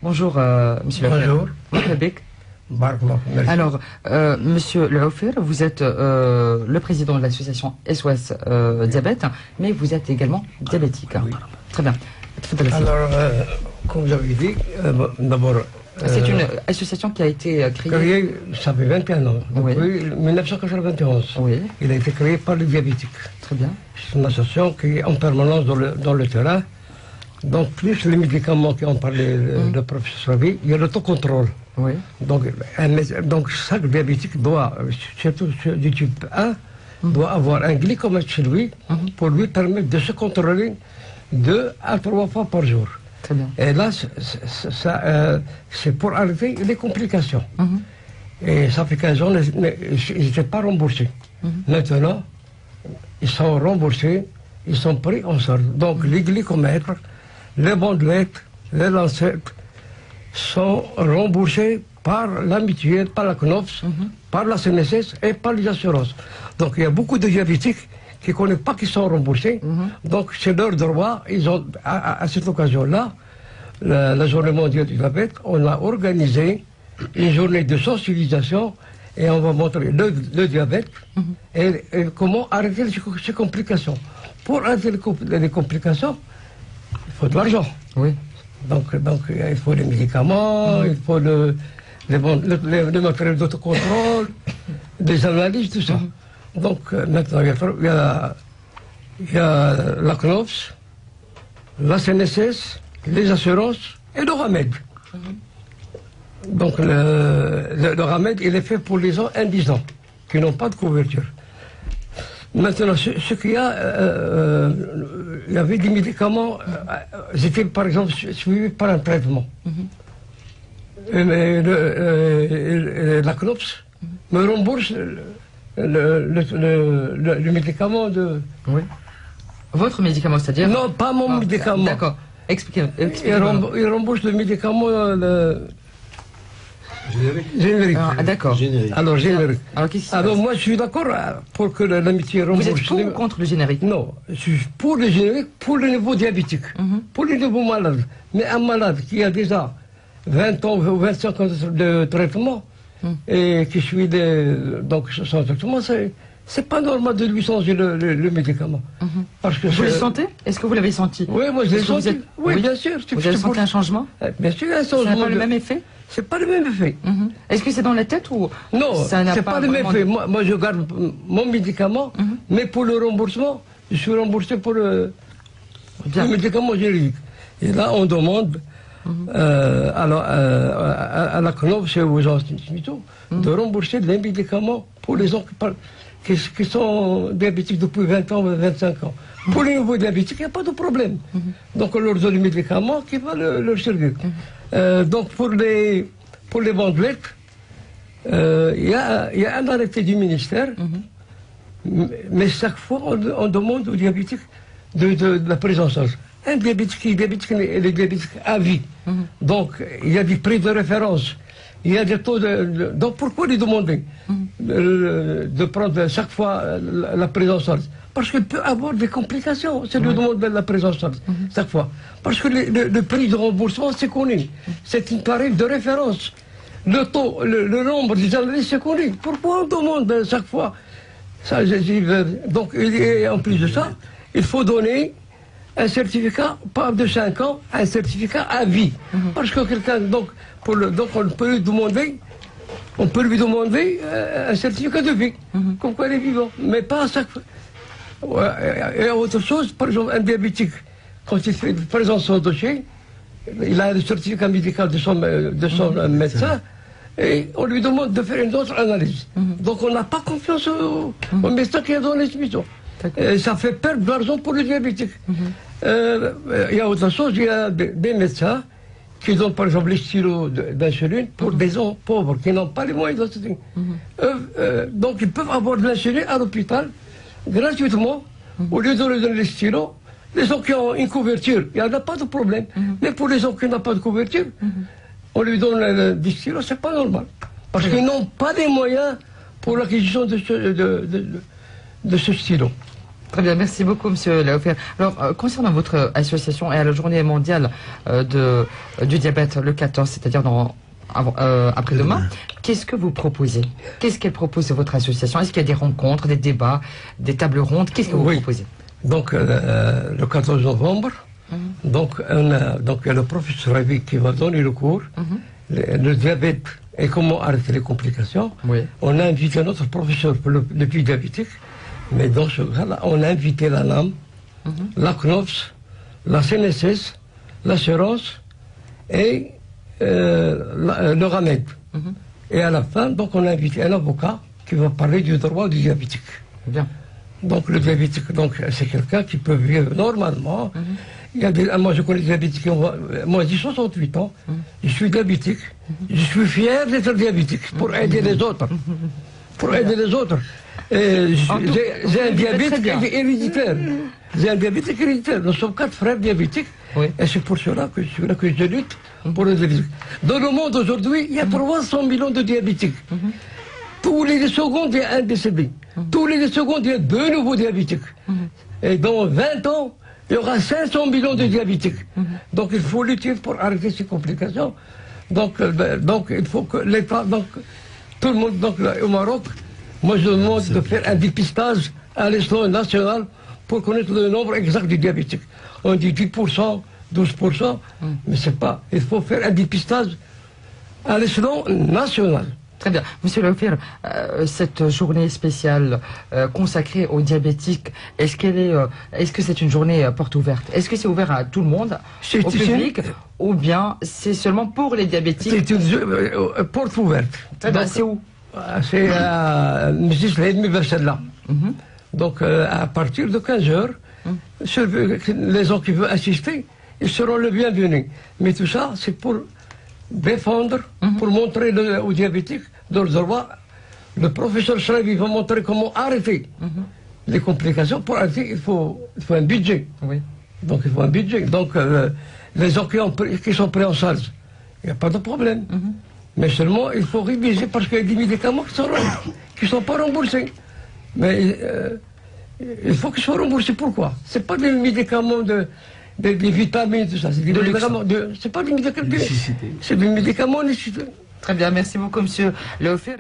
Bonjour, monsieur Bonjour. Merci. Alors, monsieur Laoufir, vous êtes le président de l'association SOS Diabète, mais vous êtes également diabétique. Oui. Très bien. Alors, comme vous avez dit, d'abord... c'est une association qui a été créée... Ça fait 21 ans, depuis Oui. 1991. Oui. Il a été créé par les diabétiques. Très bien. C'est une association qui est en permanence dans le terrain. Donc, plus les médicaments qui ont parlé de professeur Ravi, il y a l'autocontrôle. Oui. Donc, chaque diabétique doit, surtout du type 1, doit avoir un glycomètre chez lui pour lui permettre de se contrôler 2 à 3 fois par jour. Très bien. Et là, c'est pour arrêter les complications. Et ça fait 15 ans, ils n'étaient pas remboursés. Maintenant, ils sont remboursés, ils sont pris en charge. Donc, les glycomètres, les bandelettes, les lancettes sont remboursés par la mutuelle, par la CNOPS, par la CNSS et par les assurances. Donc, il y a beaucoup de diabétiques qui ne connaissent pas qu'ils sont remboursés. Donc, c'est leur droit. Ils ont, à cette occasion-là, la journée mondiale du diabète, on a organisé une journée de sensibilisation et on va montrer le diabète et comment arrêter ces complications. Pour arrêter les complications, il faut de l'argent. Oui. Donc, il faut les médicaments, il faut le matériel d'autocontrôle, des analyses, tout ça. Donc, maintenant, il y a la CNOPS, la CNSS, les assurances et le RAMED. Donc, le RAMED, il est fait pour les gens indigents, qui n'ont pas de couverture. Maintenant, ce qu'il y a, il y avait des médicaments, j'étais par exemple suivi par un traitement. La CNOPS me rembourse le médicament de... Oui. Votre médicament, c'est-à-dire... Non, pas mon médicament. D'accord. Expliquez. Il rembourse le médicament... Générique. Ah, d'accord. Alors, générique. Alors, moi, je suis d'accord pour que l'amitié rembourse... Vous êtes pour ou contre le générique? Non, je suis pour le générique, pour le niveau diabétique, pour le niveau malade. Mais un malade qui a déjà 20 ans ou 25 ans de traitement, et qui suit donc son traitement, c'est pas normal de lui changer le médicament. Parce que vous le sentez? Est-ce que vous l'avez senti? Oui, moi je l'ai senti. Oui, bien sûr. Vous avez senti un changement? Bien sûr, un changement. Ça n'a pas le même effet? C'est pas le même effet. Est-ce que c'est dans la tête ou... Non, c'est pas le même effet. Moi, je garde mon médicament, mais pour le remboursement, je suis remboursé pour le médicament générique. Et là, on demande à la CNOPS et aux instituts de rembourser les médicaments pour les gens qui sont diabétiques depuis 20 ans ou 25 ans. Pour les nouveaux diabétiques, il n'y a pas de problème. Donc on leur donne les médicaments qui vont leur servir. Donc pour les bandelettes, il y a un arrêté du ministère, mais chaque fois on demande aux diabétiques de la prise en charge. Un diabétique qui est diabétique, il est diabétique à vie. Donc, il y a des prix de référence. Il y a des taux de... Donc, pourquoi lui demander de prendre chaque fois la prise en charge? Parce qu'il peut avoir des complications. C'est lui demander la prise en charge chaque fois. Parce que le prix de remboursement, c'est connu. C'est un tarif de référence. Le taux, le nombre des analyses, c'est connu. Pourquoi on demande chaque fois ça, donc, en plus de ça, il faut donner un certificat, pas de 5 ans, un certificat à vie. Parce que quelqu'un, donc on peut lui demander un certificat de vie, comme quoi il est vivant, mais pas à chaque fois. Et autre chose, par exemple, un diabétique, quand il présente son dossier, il a le certificat médical de son médecin, et on lui demande de faire une autre analyse. Donc on n'a pas confiance au médecin qui a donné ce mission. Et ça fait perdre de l'argent pour les diabétiques. Il y a autre chose, il y a des médecins qui donnent par exemple les stylos d'insuline pour des gens pauvres qui n'ont pas les moyens d'insuline. Donc ils peuvent avoir de l'insuline à l'hôpital gratuitement, au lieu de leur donner les stylos. Les gens qui ont une couverture, il n'y en a pas de problème. Mais pour les gens qui n'ont pas de couverture, on lui donne des stylos, c'est pas normal. Parce qu'ils n'ont pas les moyens pour l'acquisition de ce stylo. Très bien, merci beaucoup, Monsieur Laofer. Alors, concernant votre association et à la journée mondiale du diabète, le 14, c'est-à-dire après-demain, qu'est-ce que vous proposez? Qu'est-ce qu'elle propose de votre association? Est-ce qu'il y a des rencontres, des débats, des tables rondes? Qu'est-ce que vous proposez? Donc, le 14 novembre, donc, il y a le professeur Ravi qui va donner le cours, le diabète et comment arrêter les complications. On a invité notre professeur pour le pays diabétique, mais dans ce cas-là, on a invité la NAM, la CNOPS, la CNSS, l'assurance et le RAMED. Et à la fin, donc, on a invité un avocat qui va parler du droit du diabétique. Bien. Donc le diabétique, c'est quelqu'un qui peut vivre normalement. Il y a moi je connais des diabétiques, moi j'ai 68 ans, je suis diabétique, je suis fier d'être diabétique pour aider les autres. Pour aider les autres. J'ai un diabète héréditaire. J'ai un diabète héréditaire. Nous sommes 4 frères diabétiques. Et c'est pour cela que je lutte pour le diabétique. Dans le monde aujourd'hui, il y a 300 millions de diabétiques. Tous les secondes, il y a un décédé. Tous les secondes, il y a 2 nouveaux diabétiques. Et dans 20 ans, il y aura 500 millions de diabétiques. Donc il faut lutter pour arrêter ces complications. Donc il faut que l'État, tout le monde, au Maroc, moi je demande de faire un dépistage à l'échelon national pour connaître le nombre exact de diabétiques. On dit 10%, 12%, mais c'est pas. Il faut faire un dépistage à l'échelon national. Très bien. Monsieur Laofer, cette journée spéciale consacrée aux diabétiques, est-ce que c'est une journée porte ouverte? Est-ce que c'est ouvert à tout le monde, au public, ou bien c'est seulement pour les diabétiques? C'est une porte ouverte. C'est où? C'est à là. Donc à partir de 15h, les gens qui veulent assister, ils seront les bienvenus. Mais tout ça, c'est pour défendre, pour montrer aux diabétiques dans le droit. Le professeur Schreiber va montrer comment arrêter les complications. Pour arrêter, il faut un budget. Donc il faut un budget. Donc les gens qui sont pris en charge, il n'y a pas de problème. Mais seulement, il faut réviser parce qu'il y a des médicaments qui ne sont pas remboursés. Mais il faut qu'ils soient remboursés. Pourquoi? Ce n'est pas des médicaments des vitamines, tout ça. C'est des médicaments c'est pas des médicaments. C'est des médicaments nécessiteux. Très bien, merci beaucoup, Monsieur Laofer.